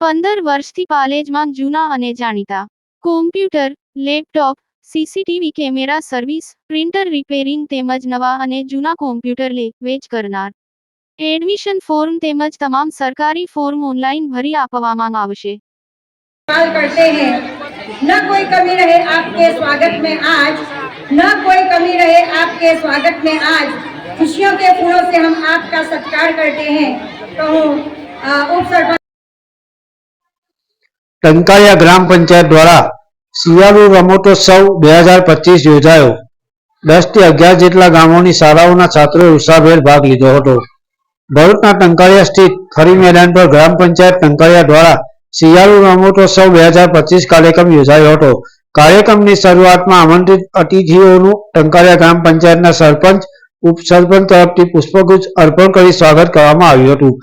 15 વર્ષથી પાલેજમાં જૂના અને જાણીતા computer, laptop, CCTV camera service, printer repairing તેમજ નવા અને જૂના કોમ્પ્યુટર લે વેચ કરનાર. એડમિશન ફોર્મ તેમજ તમામ સરકારી ફોર્મ ઓનલાઈન भरी આપવામાં આવશે. करते हैं न कोई कमी रहे आपके स्वागत में आज, न कोई कमी रहे आपके स्वागत में आज. खुशियों के फूलों से हम आपका सत्कार करते हैं. तो उप सरपंच टंकारिया ग्राम पंचायत द्वारा શિયાળુ રમતોત્સવ 2025 યોજાયો. 10 થી 11 જેટલા ગામોની શાળાઓના છાત્રોએ ઉત્સાહભેર ભાગ લીધો હતો. ભરૂચના ટંકારિયા સ્થિત ખરી મેદાન પર ગ્રામ પંચાયત ટંકારિયા દ્વારા શિયાળુ રમતોત્સવ 2025 કાર્યક્રમ યોજાયો હતો. કાર્યક્રમની શરૂઆતમાં આમંત્રિત અતિથિઓનું ટંકારિયા ગ્રામ પંચાયતના સરપંચ, ઉપસરપંચ તરફથી પુષ્પગુચ્છ અર્પણ કરી સ્વાગત કરવામાં આવ્યું હતું.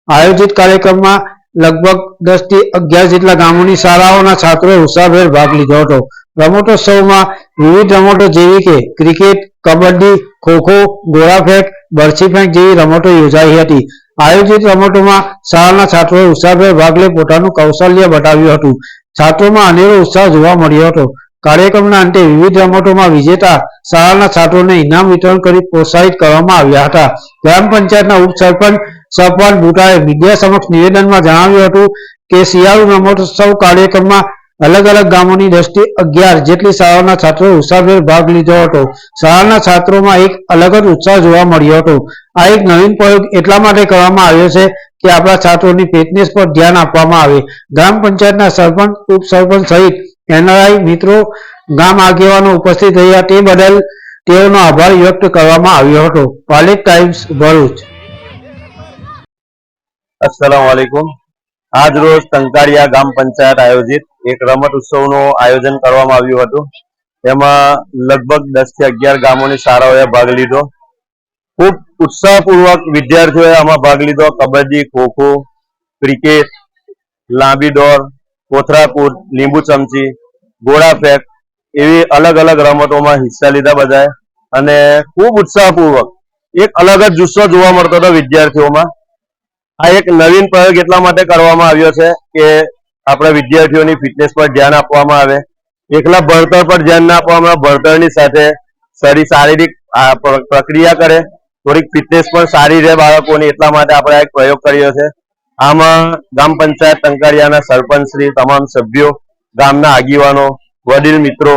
આયોજિત કાર્યક્રમમાં લગભગ 10 થી 11 જેટલા ગામોની શાળાઓના છાત્રોએ ઉત્સાહભેર ભાગ લીધો હતો. રમતોત્સવમાં વિવિધ રમતો જેવી કે ક્રિકેટ, કબડ્ડી, ખોખો, ગોળાફેંક, બરછી ફેંક જેવી રમતો યોજાઈ હતી. આયોજિત રમતોમાં શાળાના છાત્રોએ ઉત્સાહભેર ભાગ લઈ પોતાનું કૌશલ્ય બતાવ્યું હતું. છાત્રોમાં અનેરો ઉત્સાહ જોવા મળ્યો હતો. કાર્યક્રમના અંતે વિવિધ રમતોમાં વિજેતા શાળાના છાત્રોને ઇનામ વિતરણ કરી પ્રોત્સાહિત કરવામાં આવ્યા હતા. ગ્રામ પંચાયતના ઉપસરપંચ સફવાન બુટાએ મીડિયા સમક્ષ નિવેદનમાં જણાવ્યું હતું કે શિયાળુ રમતોત્સવ કાર્યક્રમમાં અલગ અલગ ગામોની 10 થી 11 જેટલી શાળાઓના છાત્રોએ ઉત્સાહભેર ભાગ લીધો હતો. શાળાના છાત્રોમાં એક અલગ જ ઉત્સાહ જોવા મળ્યો હતો. આ એક નવીન પ્રયોગ એટલા માટે કરવામાં આવ્યો છે કે આપણા છાત્રોની ફિટનેસ પર ધ્યાન આપવામાં આવે. ગ્રામ પંચાયતના સરપંચ, ઉપસરપંચ સહિત એનઆરઆઈ મિત્રો, ગામ આગેવાનો ઉપસ્થિત રહ્યા તે બદલ તેઓનો આભાર વ્યક્ત કરવામાં આવ્યો હતો. પાલેજ ટાઈમ્સ, ભરૂચ. अस्सलाम वालेकुम. આજ રોજ ટંકારિયા ગ્રામ પંચાયત આયોજિત એક રમત ઉત્સવનું આયોજન કરવામાં આવ્યું હતું. એમાં લગભગ 10 થી 11 ગામોની શાળાઓએ ભાગ લીધો. ખૂબ ઉત્સાહપૂર્વક વિદ્યાર્થીઓએ આમાં ભાગ લીધો. કબડ્ડી, ખોખો, ક્રિકેટ, લાંબી દોડ, કોથરાકૂદ, લીંબુ ચમચી, ગોળા ફેંક એવી અલગ અલગ રમતોમાં હિસ્સા લીધા બધાએ. અને ખૂબ ઉત્સાહપૂર્વક એક અલગ જ જુસ્સો જોવા મળતો હતો વિદ્યાર્થીઓમાં. આ એક નવીન પ્રયોગ એટલા માટે કરવામાં આવ્યો છે કે આપણા વિદ્યાર્થીઓની ફિટનેસ પર ધ્યાન આપવામાં આવે. એકલા ભણતર પર ધ્યાન ના આપવામાં આવે, ભણતરની સાથે શારીરિક પ્રક્રિયા કરે, થોડીક ફિટનેસ પણ સારી રહે બાળકોની, એટલા માટે આપણે એક પ્રયોગ કર્યો છે. આમાં ગ્રામ પંચાયત ટંકારિયાના સરપંચ શ્રી, તમામ સભ્યો, ગામના આગેવાનો, વડીલ મિત્રો,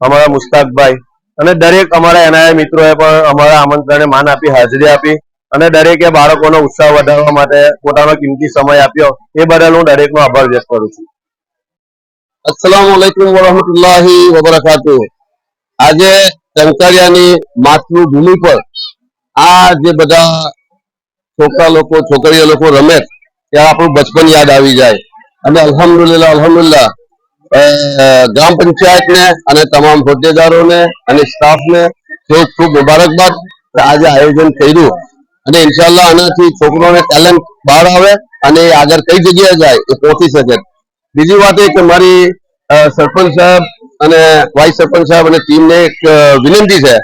અમારા મુસ્તાકભાઈ અને દરેક અમારા એનઆરઆઈ મિત્રોએ પણ અમારા આમંત્રણને માન આપી હાજરી આપી અને દરેકે બાળકોનો ઉત્સાહ વધારવા માટે પોતાનો કિંમતી સમય આપ્યો. એ બદલ હું દરેકનો આભાર વ્યક્ત કરું છું. अस्सलाम वालेकुम वरहमतुल्लाहि वबरकातुह. આજે ટંકારિયાની માતૃભૂમિ પર આ જે બધા છોકરા લોકો, છોકરીઓ લોકો રમે ત્યારે આપણું બચપન યાદ આવી જાય. અને અલ્હમ્દુલિલ્લાહ ગ્રામ પંચાયતને અને તમામ હોદ્દેદારોને અને સ્ટાફને ખૂબ ખૂબ મુબારકબાદ. આજે આયોજન કર્યું અને ઇન્શાલ્લાહ આનાથી છોકરોને ટેલેન્ટ બહાર આવે અને આગળ કઈ જગ્યાએ જાય એ પહોંચી શકે. બીજી વાત એ કે મારી સરપંચ સાહેબ અને વાઇસ સરપંચ સાહેબ અને ટીમને એક વિનંતી છે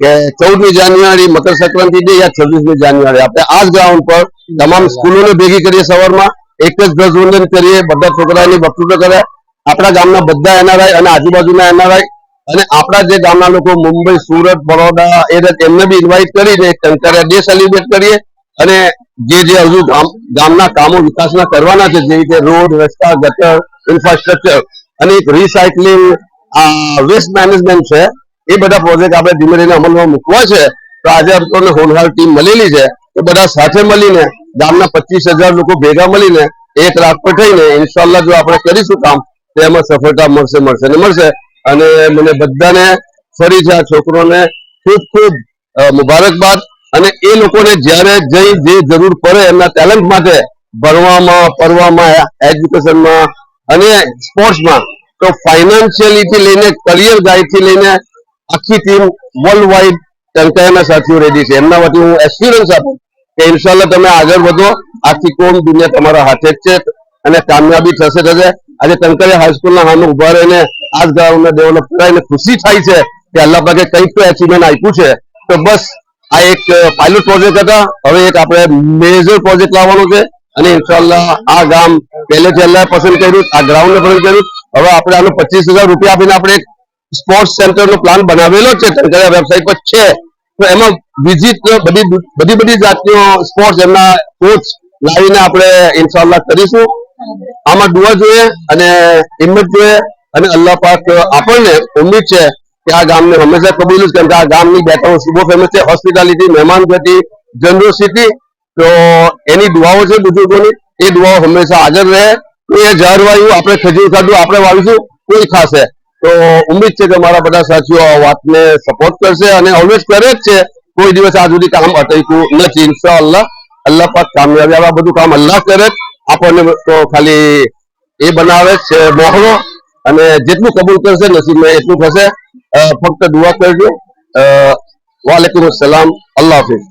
કે 14મી જાન્યુઆરી મકર સંક્રાંતિ દે યા 26મી જાન્યુઆરી આપણે આ જ ગ્રાઉન્ડ પર તમામ સ્કૂલોને ભેગી કરીએ, સવારમાં એક જ ધ્વજવંદન કરીએ, બધા છોકરાઓની વક્તૃત્વ કરે. આપણા ગામના બધા એનઆરઆઈ અને આજુબાજુના એનઆરઆઈ અને આપણા જે ગામના લોકો મુંબઈ, સુરત, બરોડા એમને બી ઇન્વાઇટ કરીને ટંકારિયા ડે સેલિબ્રેટ કરીએ. અને જે હજુ ગામના કામો વિકાસના કરવાના છે, જેવી રીતે રોડ, રસ્તા, ગટર, ઇન્ફ્રાસ્ટ્રક્ચર અને એક રિસાયકલિંગ, વેસ્ટ મેનેજમેન્ટ છે, એ બધા પ્રોજેક્ટ આપણે ધીમે ધીમે અમલમાં મૂકવા છે. તો આજે આપણને હોનહાર ટીમ મળેલી છે. એ બધા સાથે મળીને ગામના 25,000 લોકો ભેગા મળીને એક રાત પર થઈને ઇન્શાલ્લાહ જો આપણે કરીશું કામ તો એમાં સફળતા મળશે. અને મને બધાને ફરીથી આ છોકરોને ખૂબ ખૂબ મુબારકબાદ. અને એ લોકોને જ્યારે જે જરૂર પડે એમના ટેલેન્ટ માટે ભણવામાં, ફરવામાં, એજ્યુકેશનમાં અને સ્પોર્ટ્સમાં, તો ફાઇનાન્શિયલીથી લઈને કરિયર ગાઈડથી લઈને આખી ટીમ વર્લ્ડ વાઇડ ટંકારિયાના સાથીઓ રેડી છે. એમના વતી હું એક્સપિરિયન્સ આપું કે ઇન્શાલ્લાહ તમે આગળ વધો, આખી કોમ દુનિયા તમારા હાથે જ છે અને કામયાબી થશે. આજે ટંકારિયા હાઈસ્કૂલના સામે ઉભા રહીને આ જ ગ્રાઉન્ડને ડેવલપ કરાવીને ખુશી થાય છે કે અલ્લાહ પાકે કંઈક તો એચિવમેન્ટ આપ્યું છે. તો બસ આ એક પાયલોટ પ્રોજેક્ટ હતા. હવે એક આપણે મેજર પ્રોજેક્ટ લાવવાનો છે અને ઇન્શાલ્લાહ આ ગામ પહેલેથી અલ્લાહ પસંદ કર્યું, આ ગ્રાઉન્ડ ને પસંદ કર્યું. હવે આપણે આનું 25,000 રૂપિયા આપીને આપણે એક સ્પોર્ટ્સ સેન્ટર નો પ્લાન બનાવેલો છે, ટંકારિયા વેબસાઇટ પર છે. તો એમાં વિઝિટ બધી જાતનો સ્પોર્ટ્સ એમના કોચ લાવીને આપણે ઇન્શાલ્લાહ કરીશું. આમાં દુઆ જોઈએ અને હિંમત જોઈએ અને અલ્લાહ પાક આપણને ઉમ્મીદ છે કે આ ગામને હંમેશા કબૂલ જ, કેમ કે આ ગામની 2-3 વસ્તુ બહુ ફેમસ છે, હોસ્પિટાલિટી, મહેમાન ગતિ, જનરોસિટી. તો એની દુઆઓ છે બુઝુર્ગોની, એ દુઆઓ હંમેશા હાજર રહે. એ ઝાડ વાવ્યું, આપણે ખજૂર ખાધું, આપણે વાવીશું, કોઈ ખાશે. તો ઉમ્મીદ છે કે મારા બધા સાથીઓ આ વાતને સપોર્ટ કરશે અને ઓલવેઝ કરે જ છે. કોઈ દિવસ આ સુધી કામ અટક્યું નથી. ઇન્શાઅલ્લાહ અલ્લાહ પાક કામયાબી, આ બધું કામ અલ્લાહ કરે, આપણને તો ખાલી એ બનાવે છે મોહરો, અને જેટલું કબૂલ કરશે નસીબમાં એટલું થશે. ફક્ત દુઆ કરજો. વાલેકુમ અસલામ. અલ્લાહ હાફિઝ.